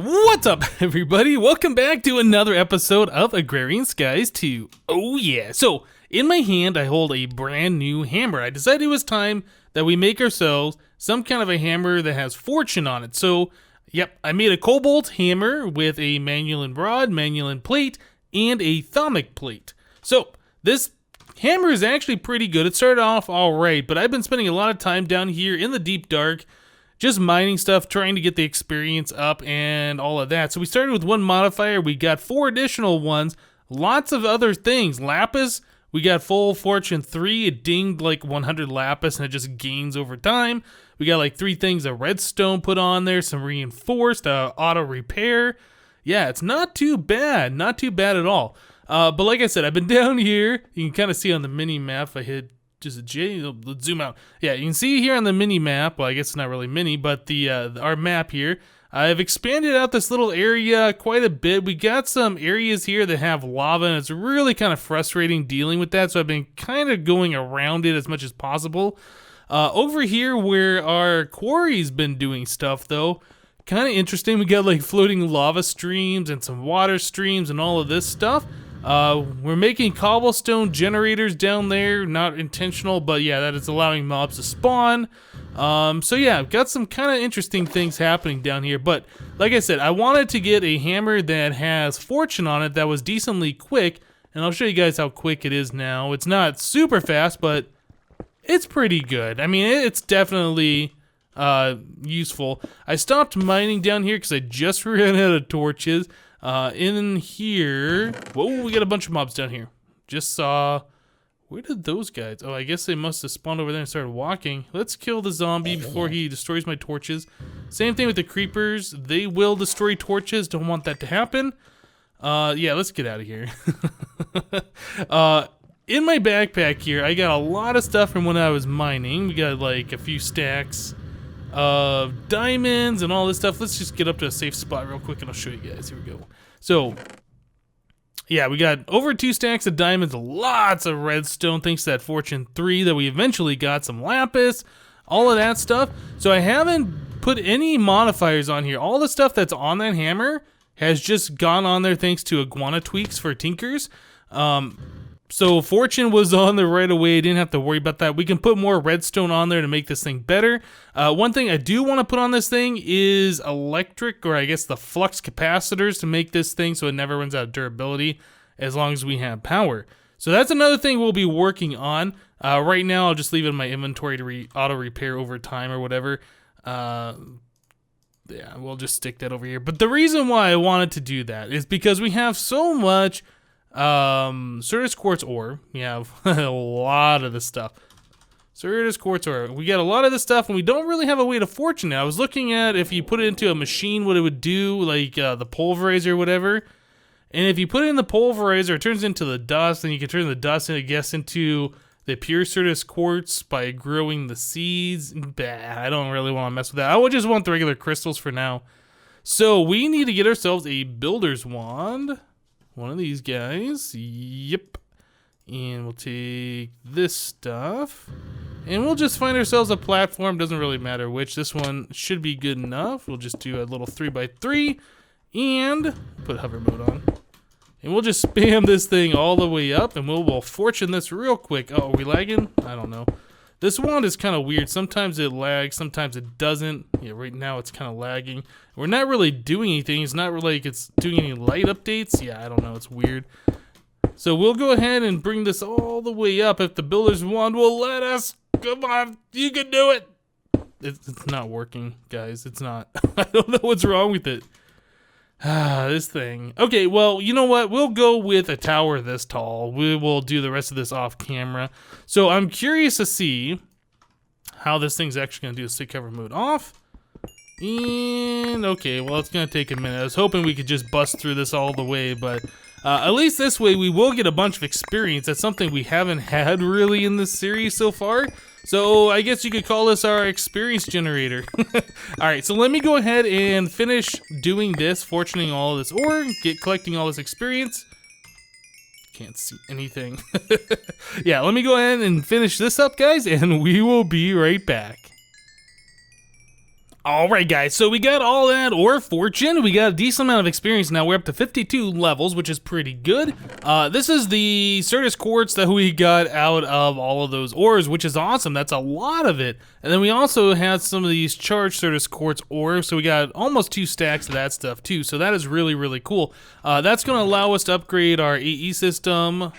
What's up, everybody? Welcome back to another episode of Agrarian Skies 2. Oh yeah, so in my hand I hold a brand new hammer. I decided it was time that we make ourselves some kind of a hammer that has fortune on it. So, yep, I made a cobalt hammer with a manual rod, manual plate, and a thaumic plate. So, this hammer is actually pretty good. It started off alright, but I've been spending a lot of time down here in the deep dark just mining stuff, trying to get the experience up and all of that. So we started with one modifier. We got 4 additional ones. Lots of other things. Lapis, we got full fortune 3. It dinged like 100 lapis and it just gains over time. We got like 3 things of redstone put on there. Some reinforced, auto repair. Yeah, it's not too bad. Not too bad at all. But like I said, I've been down here. You can kind of see on the mini map. I hit just a J. Let's zoom out. Yeah, you can see here on the mini map. Well, I guess it's not really mini, but the our map here. I've expanded out this little area quite a bit. We got some areas here that have lava, and it's really kind of frustrating dealing with that. So I've been kind of going around it as much as possible. Over here, where our quarry's been doing stuff, though, kind of interesting. We got like floating lava streams and some water streams and all of this stuff. We're making cobblestone generators down there, not intentional, but yeah, that is allowing mobs to spawn. So yeah, I've got some kind of interesting things happening down here, but like I said, I wanted to get a hammer that has fortune on it that was decently quick, and I'll show you guys how quick it is now. It's not super fast, but it's pretty good. I mean, it's definitely useful. I stopped mining down here because I just ran out of torches. In here, whoa, we got a bunch of mobs down here. Just saw, where did those guys? Oh, I guess they must have spawned over there and started walking. Let's kill the zombie before he destroys my torches. Same thing with the creepers. They will destroy torches. Don't want that to happen. Yeah, let's get out of here. In my backpack here, I got a lot of stuff from when I was mining. We got like a few stacks of diamonds and all this stuff. Let's just get up to a safe spot real quick and I'll show you guys. Here we go. So yeah, we got over 2 stacks of diamonds, lots of redstone thanks to that fortune 3 that we eventually got, some lapis, all of that stuff. So I haven't put any modifiers on here. All the stuff that's on that hammer has just gone on there thanks to iguana tweaks for tinkers. So fortune was on there right away. Didn't have to worry about that. We can put more redstone on there to make this thing better. One thing I do want to put on this thing is electric, or I guess the flux capacitors to make this thing so it never runs out of durability as long as we have power. So that's another thing we'll be working on. Right now I'll just leave it in my inventory to auto repair over time or whatever. Yeah, we'll just stick that over here. But the reason why I wanted to do that is because we have so much Certus quartz ore. We have a lot of this stuff. Certus quartz ore. We got a lot of this stuff, and we don't really have a way to fortune it. I was looking at if you put it into a machine, what it would do, like the pulverizer or whatever. And if you put it in the pulverizer, it turns into the dust, and you can turn the dust, I guess, into the pure Certus quartz by growing the seeds. Bah, I don't really want to mess with that. I would just want the regular crystals for now. So we need to get ourselves a builder's wand. One of these guys. Yep. And we'll take this stuff. And we'll just find ourselves a platform. Doesn't really matter which. This one should be good enough. We'll just do a little 3x3. And put hover mode on. And we'll just spam this thing all the way up. And we'll fortune this real quick. Oh, are we lagging? I don't know. This wand is kind of weird. Sometimes it lags, sometimes it doesn't. Yeah, right now it's kind of lagging. We're not really doing anything. It's not really like it's doing any light updates. Yeah, I don't know. It's weird. So we'll go ahead and bring this all the way up if the builder's wand will let us. Come on, you can do it. It's not working, guys. It's not. I don't know what's wrong with it. This thing. Okay, well, you know what? We'll go with a tower this tall. We will do the rest of this off camera. So I'm curious to see how this thing's actually going to do. Let's take cover mode off. And, okay, well, it's going to take a minute. I was hoping we could just bust through this all the way, but at least this way we will get a bunch of experience. That's something we haven't had really in this series so far. So I guess you could call this our experience generator. Alright, so let me go ahead and finish doing this, fortuning all of this ore, collecting all this experience. Can't see anything. Yeah, let me go ahead and finish this up, guys, and we will be right back. Alright guys, so we got all that ore fortune, we got a decent amount of experience now, we're up to 52 levels, which is pretty good. This is the Certus quartz that we got out of all of those ores, which is awesome, that's a lot of it. And then we also had some of these charged Certus quartz ores, so we got almost 2 stacks of that stuff too, so that is really, really cool. That's going to allow us to upgrade our AE system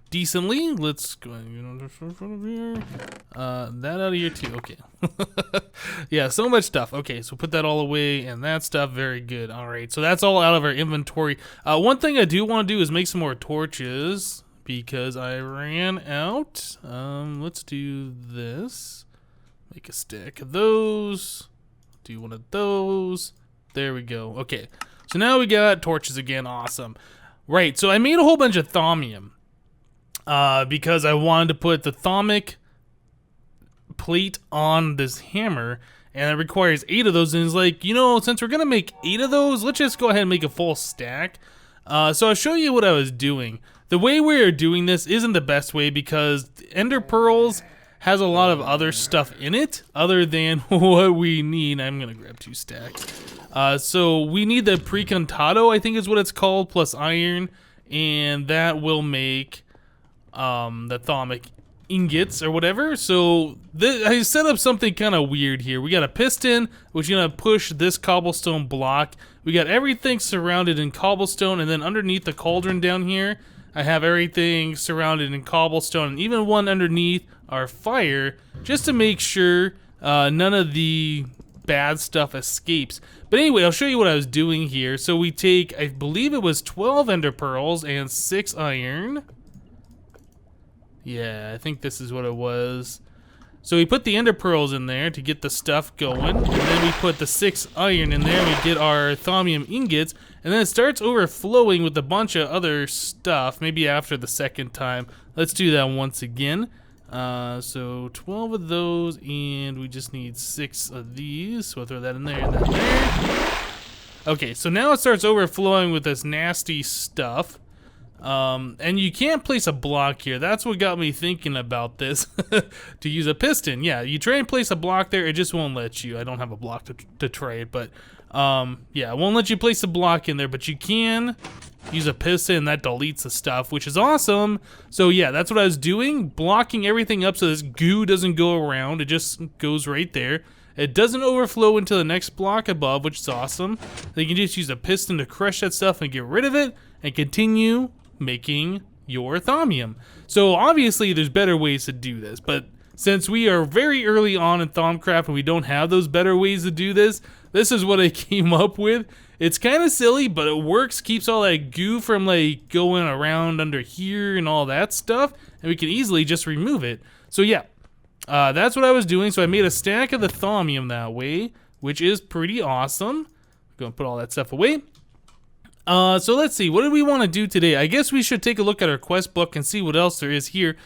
decently. Let's go ahead and get on front of here. That out of here too. Okay. Yeah, so much stuff. Okay, so put that all away and that stuff. Very good. All right, so that's all out of our inventory. One thing I do want to do is make some more torches because I ran out. Let's do this. Make a stack of those. Do one of those. There we go. Okay, so now we got torches again. Awesome. Right, so I made a whole bunch of thaumium. Because I wanted to put the thaumic plate on this hammer, and it requires 8 of those, and it's like, you know, since we're gonna make 8 of those, let's just go ahead and make a full stack. So I'll show you what I was doing. The way we are doing this isn't the best way because Ender Pearls has a lot of other stuff in it other than what we need. I'm gonna grab 2 stacks. So we need the Precontado, I think is what it's called, plus iron, and that will make the thaumic ingots or whatever. So I set up something kind of weird here. We got a piston which is gonna push this cobblestone block. We got everything surrounded in cobblestone, and then underneath the cauldron down here I have everything surrounded in cobblestone, and even one underneath our fire, just to make sure none of the bad stuff escapes. But anyway, I'll show you what I was doing here. So we take, I believe it was 12 ender pearls and 6 iron. Yeah, I think this is what it was. So we put the ender pearls in there to get the stuff going, and then we put the 6 iron in there, and we get our thaumium ingots, and then it starts overflowing with a bunch of other stuff, maybe after the second time. Let's do that once again. So 12 of those, and we just need 6 of these, so we'll throw that in there and that there. Okay, so now it starts overflowing with this nasty stuff. And you can't place a block here. That's what got me thinking about this. To use a piston. Yeah, you try and place a block there, it just won't let you. I don't have a block to try it, but yeah, it won't let you place a block in there, but you can use a piston, and that deletes the stuff, which is awesome. So yeah, that's what I was doing, blocking everything up so this goo doesn't go around. It just goes right there. It doesn't overflow into the next block above, which is awesome. Then you can just use a piston to crush that stuff and get rid of it, and continue making your thaumium. So obviously there's better ways to do this, but since we are very early on in Thumcraft and we don't have those better ways to do this, this is what I came up with. It's kind of silly, but it works, keeps all that goo from like going around under here and all that stuff, and we can easily just remove it. So yeah, that's what I was doing. So I made a stack of the thaumium that way, which is pretty awesome. I'm gonna put all that stuff away. So let's see, what do we want to do today? I guess we should take a look at our quest book and see what else there is here.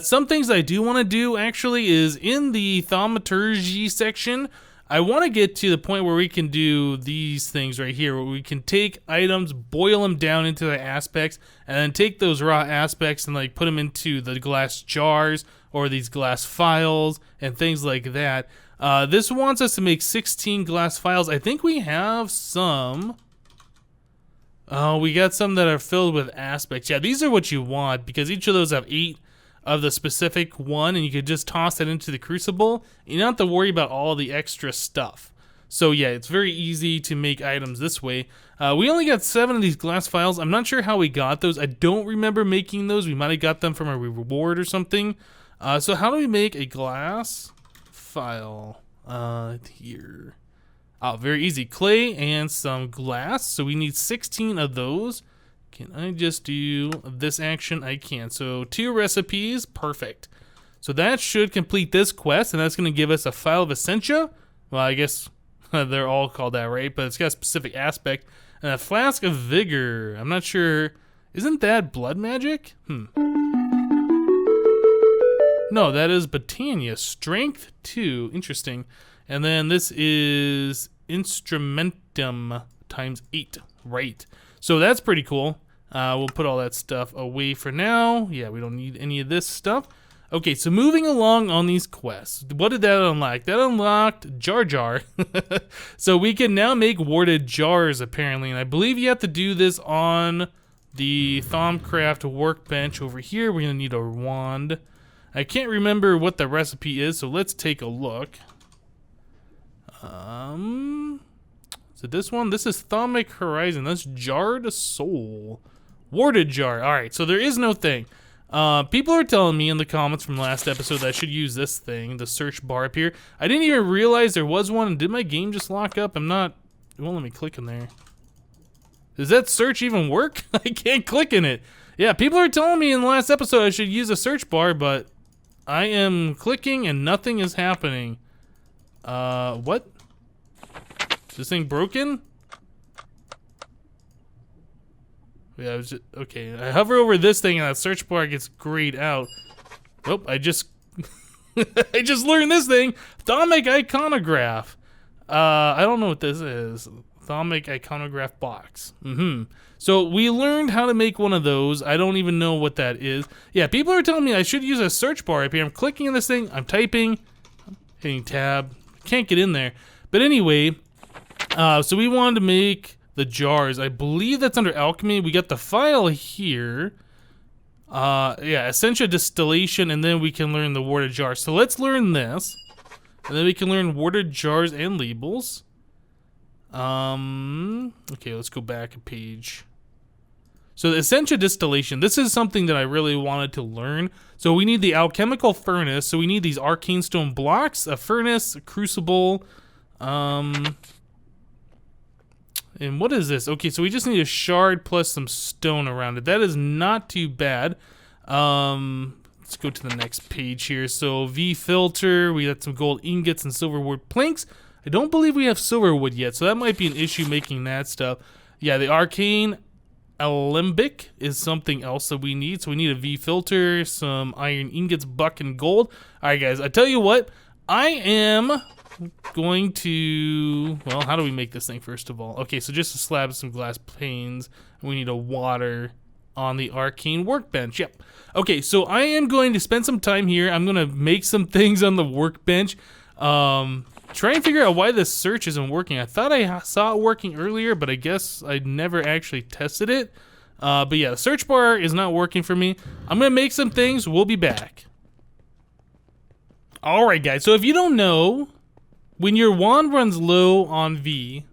Some things I do want to do actually is in the Thaumaturgy section, I want to get to the point where we can do these things right here, where we can take items, boil them down into the aspects, and then take those raw aspects and like put them into the glass jars or these glass files and things like that. This wants us to make 16 glass files. I think we have some. Oh, we got some that are filled with aspects. Yeah, these are what you want because each of those have 8 of the specific one, and you could just toss that into the crucible. You don't have to worry about all the extra stuff. So yeah, it's very easy to make items this way. We only got 7 of these glass files. I'm not sure how we got those. I don't remember making those. We might have got them from a reward or something. So how do we make a glass file? Here. Oh, very easy. Clay and some glass. So we need 16 of those. Can I just do this action? I can. So 2 recipes. Perfect. So that should complete this quest, and that's going to give us a file of Essentia. Well, I guess they're all called that, right? But it's got a specific aspect. And a flask of vigor. I'm not sure. Isn't that blood magic? No, that is Botania. Strength 2. Interesting. And then this is Instrumentum times 8. Right. So that's pretty cool. We'll put all that stuff away for now. Yeah, we don't need any of this stuff. Okay, so moving along on these quests, what did that unlock? That unlocked Jar Jar. So we can now make warded jars, apparently, and I believe you have to do this on the Thumcraft workbench over here. We're gonna need a wand. I can't remember what the recipe is, so let's take a look. Is it this one? This is Thaumaturgy Horizon. That's Jarred Soul. Warded jar. Alright, so there is no thing. People are telling me in the comments from last episode that I should use this thing, the search bar up here. I didn't even realize there was one. Did my game just lock up? It won't let me click in there. Does that search even work? I can't click in it. Yeah, people are telling me in the last episode I should use a search bar, but I am clicking and nothing is happening. What? Is this thing broken? Yeah, okay. I hover over this thing and that search bar gets grayed out. Oh, I just I just learned this thing. Thaumaturgy iconograph. I don't know what this is. Thaumaturgy iconograph box. So we learned how to make one of those. I don't even know what that is. Yeah, people are telling me I should use a search bar up here. I'm clicking on this thing. I'm typing. Hitting tab. Can't get in there. But anyway, so we wanted to make the jars. I believe that's under alchemy. We got the file here. Yeah, Essentia distillation, and then we can learn the warded jars. So let's learn this, and then we can learn warded jars and labels. Okay, let's go back a page. So the Essentia distillation, this is something that I really wanted to learn. So we need the alchemical furnace. So we need these arcane stone blocks, a furnace, a crucible, and what is this? Okay, so we just need a shard plus some stone around it. That is not too bad. Let's go to the next page here. So V filter, we got some gold ingots and silver wood planks. I don't believe we have silver wood yet, so that might be an issue making that stuff. Yeah, the arcane alembic is something else that we need. So we need a V filter, some iron ingots, buck, and gold. All right, guys, I tell you what, I am going to, well, how do we make this thing first of all? Okay, so just a slab of some glass panes. We need a water on the arcane workbench. Yep. Okay, so I am going to spend some time here. I'm gonna make some things on the workbench. Try and figure out why this search isn't working. I thought I saw it working earlier, but I guess I never actually tested it. But yeah, the search bar is not working for me. I'm gonna make some things. We'll be back. All right, guys. So if you don't know, when your wand runs low on V,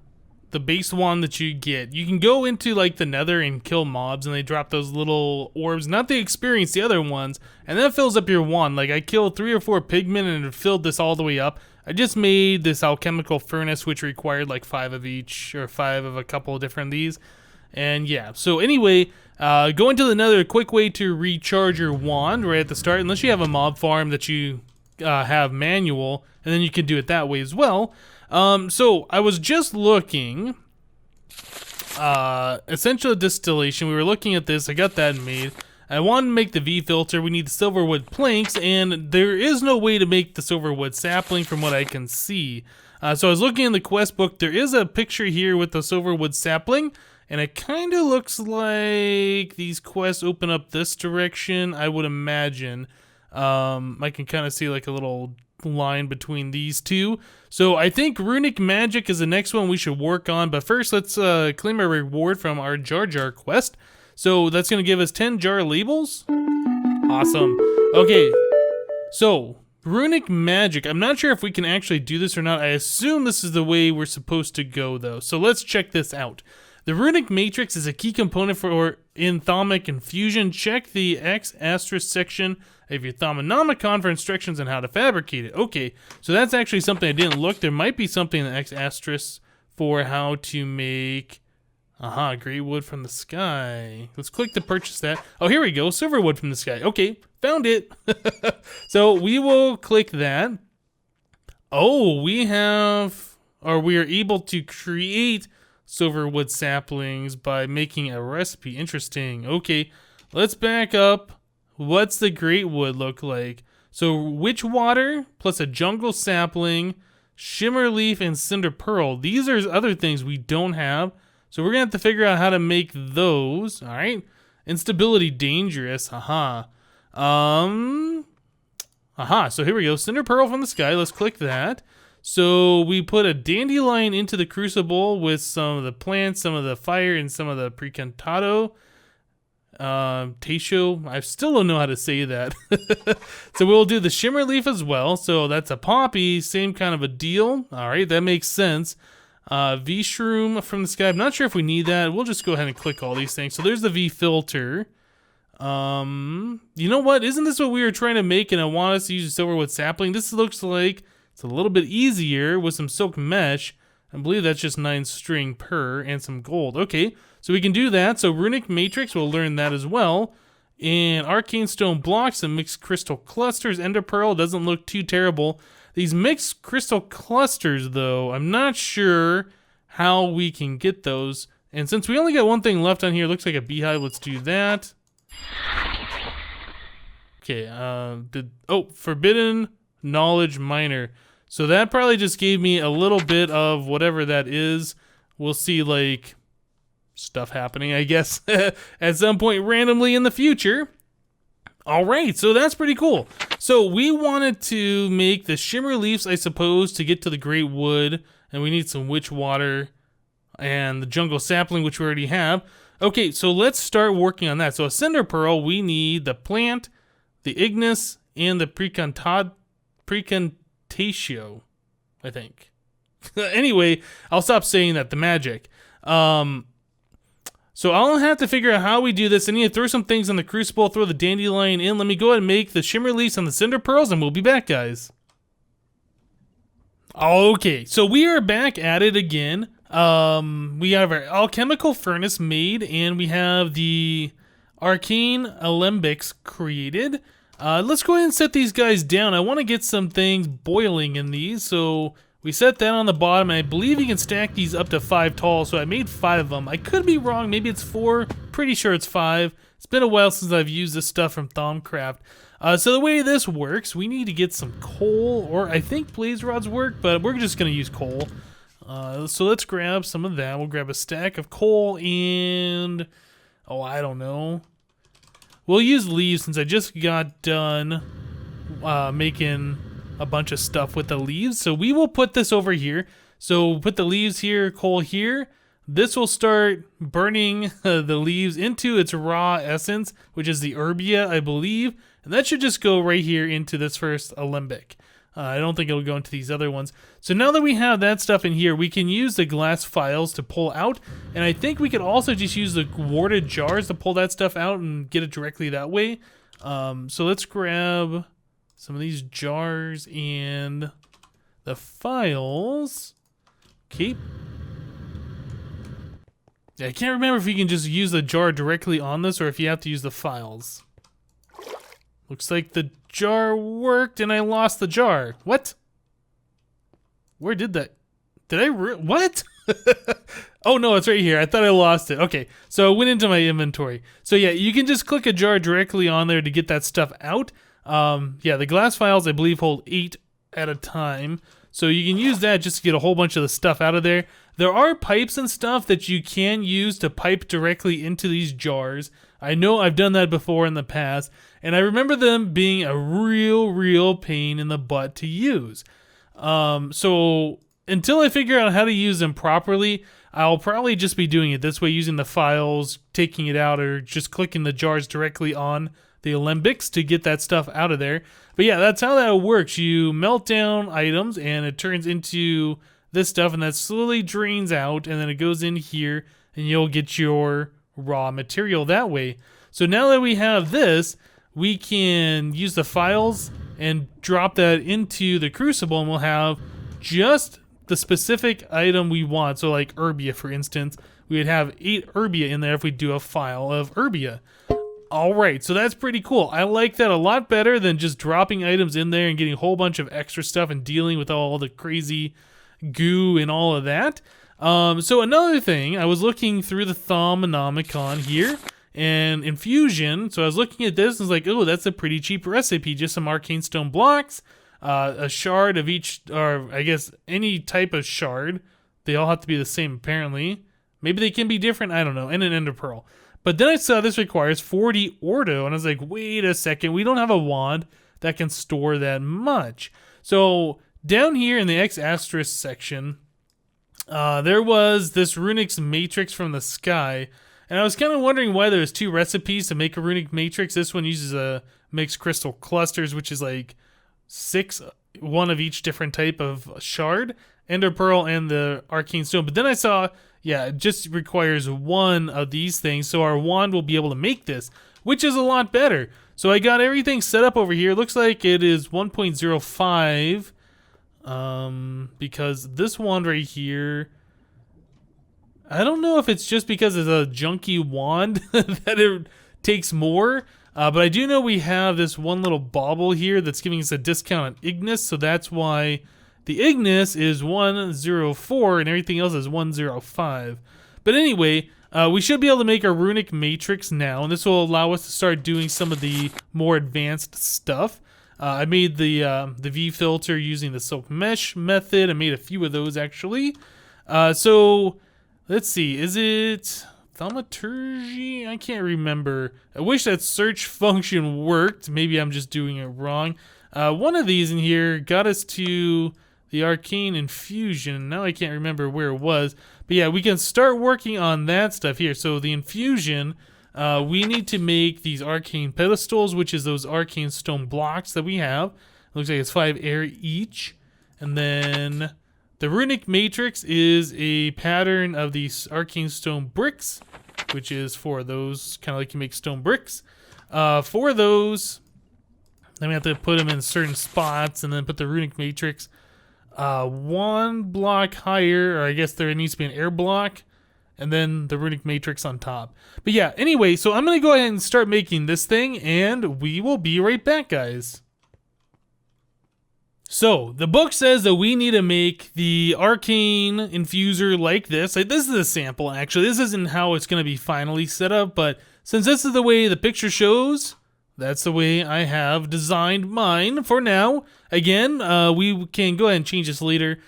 the base wand that you get, you can go into like the nether and kill mobs, and they drop those little orbs, not the experience, the other ones, and that fills up your wand. Like I killed 3 or 4 pigmen and it filled this all the way up. I just made this alchemical furnace which required like 5 of each, or 5 of a couple of different of these. And yeah, so anyway, go into the nether, a quick way to recharge your wand right at the start, unless you have a mob farm that you have manual, and then you can do it that way as well. So I was just looking, essential distillation, we were looking at this, I got that made. I wanted to make the V filter, we need the silverwood planks, and there is no way to make the silverwood sapling from what I can see. So I was looking in the quest book, there is a picture here with the silverwood sapling, and it kind of looks like these quests open up this direction, I would imagine. I can kind of see like a little line between these two. So I think Runic magic is the next one we should work on, but first let's claim a reward from our Jar Jar quest. So that's going to give us 10 jar labels. Awesome. Okay, so Runic magic, I'm not sure if we can actually do this or not. I assume this is the way we're supposed to go though, so let's check this out. The Runic matrix is a key component for in Thaumaturgy INFUSION. Check the X asterisk section of your Thaumanomicon for instructions on how to fabricate it. Okay, so that's actually something I didn't look. There might be something in the X asterisk for how to make, gray wood from the sky. Let's click to purchase that. Oh, here we go, silver wood from the sky. Okay, found it. So we will click that. Oh, we are able to create silverwood saplings by making a recipe. Interesting. Okay, let's back up. What's the great wood look like? So witch water plus a jungle sapling, shimmer leaf, and cinder pearl. These are other things we don't have, so we're gonna have to figure out how to make those. All right, instability dangerous. Aha, so here we go. Cinder Pearl from the sky. Let's click that. So we put a dandelion into the crucible with some of the plants, some of the fire, and some of the precantado. Taisho. I still don't know how to say that. So we'll do the shimmer leaf as well. So that's a poppy, same kind of a deal. All right, that makes sense. V shroom from the sky. I'm not sure if we need that. We'll just go ahead and click all these things. So there's the V filter. You know what? Isn't this what we were trying to make? And I want us to use silverwood sapling. This looks like it's a little bit easier with some silk mesh. I believe that's just 9 string per and some gold. Okay, so we can do that. So runic matrix, we'll learn that as well. And arcane stone blocks and mixed crystal clusters. Ender pearl doesn't look too terrible. These mixed crystal clusters, though, I'm not sure how we can get those. And since we only got one thing left on here, looks like a beehive. Let's do that. Okay, forbidden knowledge miner. So that probably just gave me a little bit of whatever that is. We'll see, like, stuff happening, I guess, at some point randomly in the future. All right, so that's pretty cool. So we wanted to make the shimmer leaves, I suppose, to get to the great wood. And we need some witch water and the jungle sapling, which we already have. Okay, so let's start working on that. So a cinder pearl, we need the plant, the ignis, and the precantatio, I think. Anyway, I'll stop saying that, the magic. So I'll have to figure out how we do this. I need to throw some things in the crucible, throw the dandelion in. Let me go ahead and make the shimmer leaves and the cinder pearls, and we'll be back, guys. Okay, so we are back at it again. We have our alchemical furnace made, and we have the arcane alembics created. Let's go ahead and set these guys down. I want to get some things boiling in these, so we set that on the bottom, and I believe you can stack these up to 5 tall, so I made 5 of them. I could be wrong, maybe it's 4, pretty sure it's 5. It's been a while since I've used this stuff from Thumcraft. So the way this works, we need to get some coal, or I think blaze rods work, but we're just going to use coal. So let's grab some of that. We'll grab a stack of coal and, oh, I don't know. We'll use leaves since I just got done making a bunch of stuff with the leaves. So we will put this over here. So we'll put the leaves here, coal here. This will start burning the leaves into its raw essence, which is the herbia, I believe. And that should just go right here into this first alembic. I don't think it'll go into these other ones. So now that we have that stuff in here, we can use the glass files to pull out. And I think we could also just use the warded jars to pull that stuff out and get it directly that way. So let's grab some of these jars and the files. Okay. Yeah, I can't remember if you can just use the jar directly on this or if you have to use the files. Looks like the jar worked and I lost the jar. What? Where did that? Did I what? Oh no, it's right here. I thought I lost it. Okay, so it went into my inventory. So yeah, you can just click a jar directly on there to get that stuff out. Yeah, the glass files I believe hold 8 at a time. So you can use that just to get a whole bunch of the stuff out of there. There are pipes and stuff that you can use to pipe directly into these jars. I know I've done that before in the past, and I remember them being a real pain in the butt to use. So until I figure out how to use them properly, I'll probably just be doing it this way, using the files, taking it out, or just clicking the jars directly on the alembics to get that stuff out of there. But yeah, that's how that works. You melt down items, and it turns into this stuff, and that slowly drains out, and then it goes in here, and you'll get your raw material that way. So now that we have this, we can use the files and drop that into the crucible, and we'll have just the specific item we want. So like herbia, for instance, we would have 8 herbia in there if we do a file of herbia. Alright, so that's pretty cool. I like that a lot better than just dropping items in there and getting a whole bunch of extra stuff and dealing with all the crazy goo and all of that. So another thing, I was looking through the Thaumaturgy here, and Infusion, so I was looking at this and was like, oh, that's a pretty cheap recipe, just some arcane stone blocks, a shard of each, or I guess any type of shard. They all have to be the same apparently. Maybe they can be different, I don't know, and an ender pearl. But then I saw this requires 40 ordo, and I was like, wait a second, we don't have a wand that can store that much. So down here in the X asterisk section, there was this Runic matrix from the sky, and I was kind of wondering why there's 2 recipes to make a Runic matrix. This one uses a mixed crystal clusters, which is like 6, one of each different type of shard, ender pearl, and the arcane stone. But then I saw, yeah, it just requires 1 of these things, so our wand will be able to make this, which is a lot better. So I got everything set up over here. Looks like it is 1.05. Because this wand right here, I don't know if it's just because it's a junky wand that it takes more, but I do know we have this one little bauble here that's giving us a discount on Ignis, so that's why the Ignis is 104 and everything else is 105. But anyway, we should be able to make our Runic matrix now, and this will allow us to start doing some of the more advanced stuff. I made the V filter using the silk mesh method. I made a few of those actually. So let's see, is it Thaumaturgy? I can't remember. I wish that search function worked. Maybe I'm just doing it wrong. One of these in here got us to the arcane infusion. Now I can't remember where it was. But yeah, we can start working on that stuff here. So the infusion, we need to make these arcane pedestals, which is those arcane stone blocks that we have. It looks like it's 5 air each. And then the Runic matrix is a pattern of these arcane stone bricks, which is for those, kind of like you make stone bricks. For those, then we have to put them in certain spots and then put the Runic matrix 1 block higher, or I guess there needs to be an air block, and then the Runic matrix on top. But yeah, anyway, so I'm going to go ahead and start making this thing, and we will be right back, guys. So, the book says that we need to make the arcane infuser like this. This is a sample, actually. This isn't how it's going to be finally set up, but since this is the way the picture shows, that's the way I have designed mine for now. Again, we can go ahead and change this later.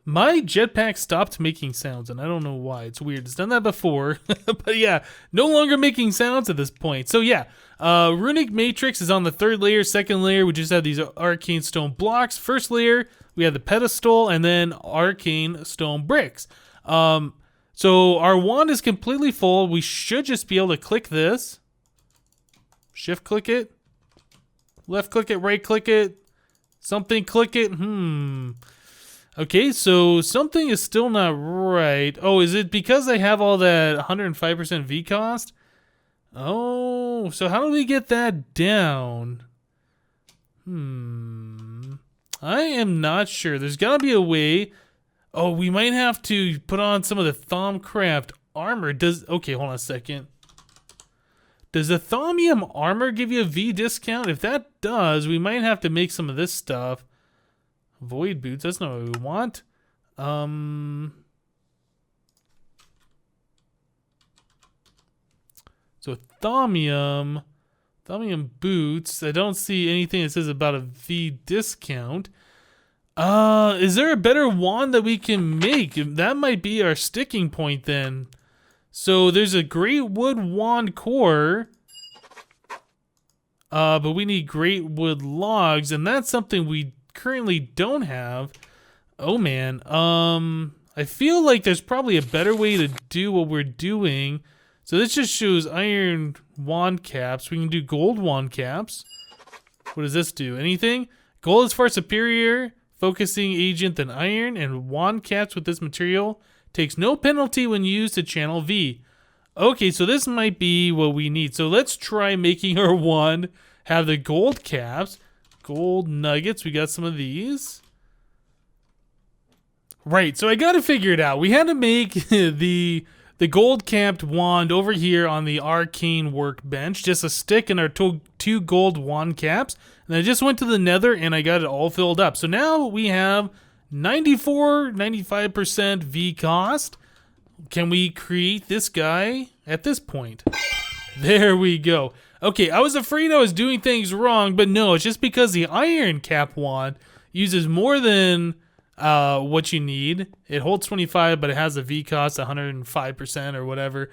My jetpack stopped making sounds, and I don't know why. It's weird. It's done that before. But yeah, no longer making sounds at this point. So yeah, Runic Matrix is on the 3rd layer. 2nd layer, we just have these arcane stone blocks. 1st layer, we have the pedestal, and then arcane stone bricks. So our wand is completely full. We should just be able to click this. Shift click it. Left click it, right click it. Something click it. Okay, so something is still not right. Oh, is it because I have all that 105% V cost? Oh, so how do we get that down? I am not sure. There's got to be a way. Oh, we might have to put on some of the Thumcraft armor. Okay, hold on a second. Does the Thaumium armor give you a V discount? If that does, we might have to make some of this stuff. Void boots, that's not what we want. So Thaumium boots. I don't see anything that says about a V discount. Is there a better wand that we can make? That might be our sticking point then. So there's a great wood wand core. But we need great wood logs, and that's something we currently don't have. Oh man, I feel like there's probably a better way to do what we're doing. So this just shows iron wand caps. We can do gold wand caps. What does this do? Anything? Gold is far superior focusing agent than iron, and wand caps with this material takes no penalty when used to channel V. Okay, so this might be what we need. So let's try making our wand have the gold caps. Gold nuggets, we got some of these. Right, so I gotta figure it out. We had to make the gold capped wand over here on the arcane workbench. Just a stick and our 2 gold wand caps. And I just went to the nether and I got it all filled up. So now we have 95% V cost. Can we create this guy at this point? There we go. Okay, I was afraid I was doing things wrong, but no, it's just because the iron cap wand uses more than what you need. It holds 25, but it has a V cost 105% or whatever.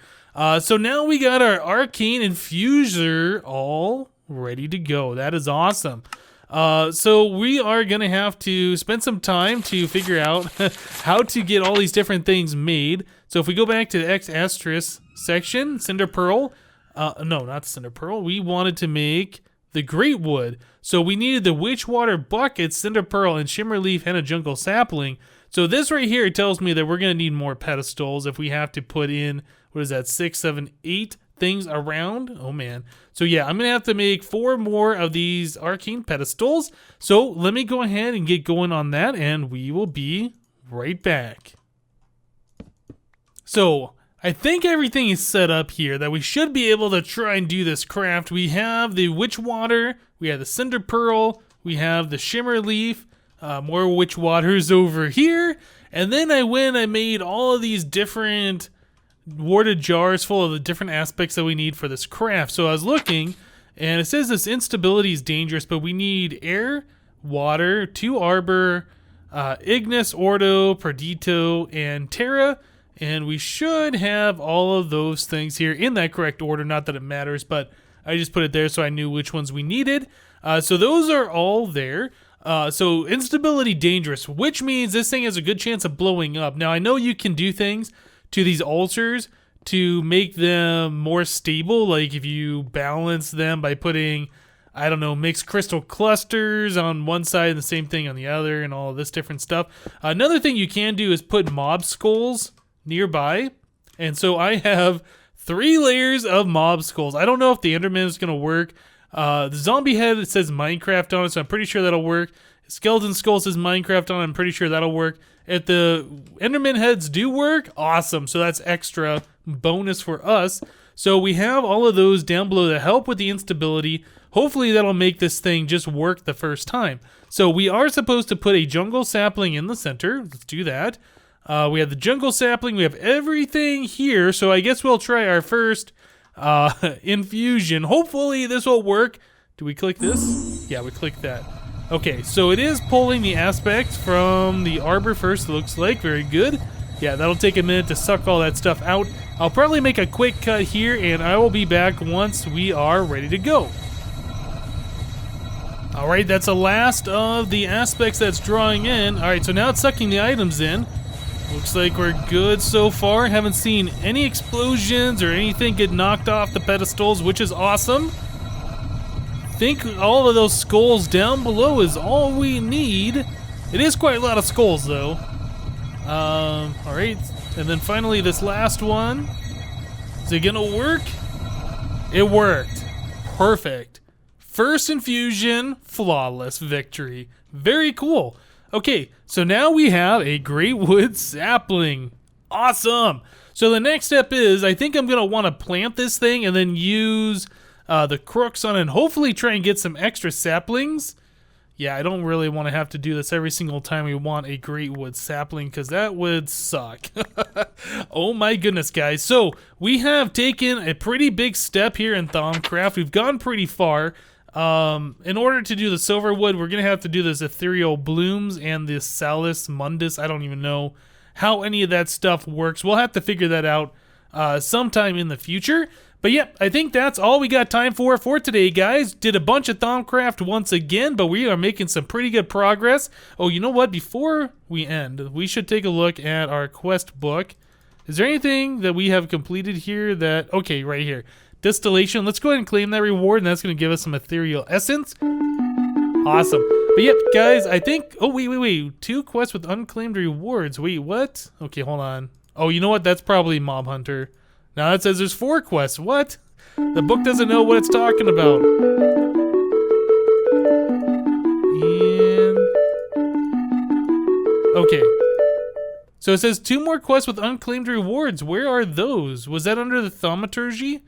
So now we got our arcane infuser all ready to go. That is awesome. So we are going to have to spend some time to figure out how to get all these different things made. So if we go back to the X asterisk section, Cinder Pearl, no, not Cinder Pearl. We wanted to make the Great Wood. So we needed the Witchwater Bucket, Cinder Pearl, and Shimmer Leaf, and a Jungle Sapling. So this right here tells me that we're going to need more pedestals if we have to put in, what is that, 6, 7, 8 things around. Oh man. So yeah, I'm gonna have to make 4 more of these arcane pedestals. So let me go ahead and get going on that, and we will be right back. So I think everything is set up here that we should be able to try and do this craft. We have the Witch Water, we have the Cinder Pearl, we have the Shimmer Leaf, more Witch Waters over here, and then I made all of these different warded jars full of the different aspects that we need for this craft. So I was looking, and it says this instability is dangerous, but we need air, water, 2 arbor, Ignis, Ordo, Perdito, and Terra, and we should have all of those things here in that correct order. Not that it matters, but I just put it there so I knew which ones we needed. So those are all there. So instability dangerous, which means this thing has a good chance of blowing up. Now I know you can do things to these altars to make them more stable, like if you balance them by putting, I don't know, mixed crystal clusters on one side and the same thing on the other and all of this different stuff. Another thing you can do is put mob skulls nearby, and so I have 3 layers of mob skulls. I don't know if the Enderman is going to work. The zombie head, it says Minecraft on it, so I'm pretty sure that'll work. Skeleton skull says Minecraft on it, I'm pretty sure that'll work. If the Enderman heads do work, awesome. So that's extra bonus for us. So we have all of those down below to help with the instability. Hopefully that'll make this thing just work the first time. So we are supposed to put a jungle sapling in the center. Let's do that. We have the jungle sapling. We have everything here. So I guess we'll try our first infusion. Hopefully this will work. Do we click this? Yeah, we click that. Okay, so it is pulling the aspects from the arbor first, it looks like. Very good. Yeah, that'll take a minute to suck all that stuff out. I'll probably make a quick cut here, and I will be back once we are ready to go. Alright, that's the last of the aspects that's drawing in. Alright, so now it's sucking the items in. Looks like we're good so far. Haven't seen any explosions or anything get knocked off the pedestals, which is awesome. I think all of those skulls down below is all we need. It is quite a lot of skulls though. Alright, and then finally this last one. Is it gonna work? It worked. Perfect. First infusion, flawless victory. Very cool. Okay, so now we have a Great Wood sapling. Awesome. So the next step is, I think I'm gonna want to plant this thing and then use the crooks on it and hopefully try and get some extra saplings. Yeah, I don't really want to have to do this every single time we want a Great Wood sapling, because that would suck. Oh my goodness, guys. So we have taken a pretty big step here in Thumcraft. We've gone pretty far. In order to do the silver wood, we're going to have to do this ethereal blooms and this salus mundus. I don't even know how any of that stuff works. We'll have to figure that out sometime in the future. But yep, I think that's all we got time for today, guys. Did a bunch of Thumcraft once again, but we are making some pretty good progress. Oh, you know what? Before we end, we should take a look at our quest book. Is there anything that we have completed here that... Okay, right here. Distillation. Let's go ahead and claim that reward, and that's going to give us some ethereal essence. Awesome. But yep, guys, I think... Oh, wait. 2 quests with unclaimed rewards. Wait, what? Okay, hold on. Oh, you know what? That's probably Mob Hunter. Now it says there's 4 quests. What? The book doesn't know what it's talking about. And... Okay. So it says 2 more quests with unclaimed rewards. Where are those? Was that under the Thaumaturgy?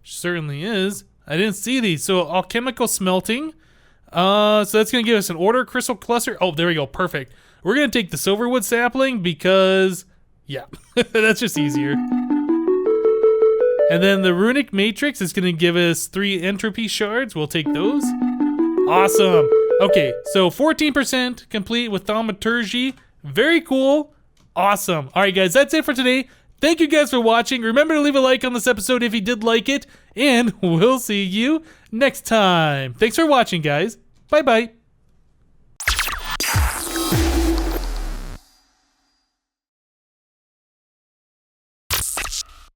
Certainly is. I didn't see these. So alchemical smelting. So that's going to give us an order crystal cluster. Oh, there we go. Perfect. We're going to take the silverwood sapling because, yeah, that's just easier. And then the runic matrix is going to give us 3 entropy shards. We'll take those. Awesome. Okay, so 14% complete with Thaumaturgy. Very cool. Awesome. All right, guys, that's it for today. Thank you guys for watching. Remember to leave a like on this episode if you did like it. And we'll see you next time. Thanks for watching, guys. Bye-bye.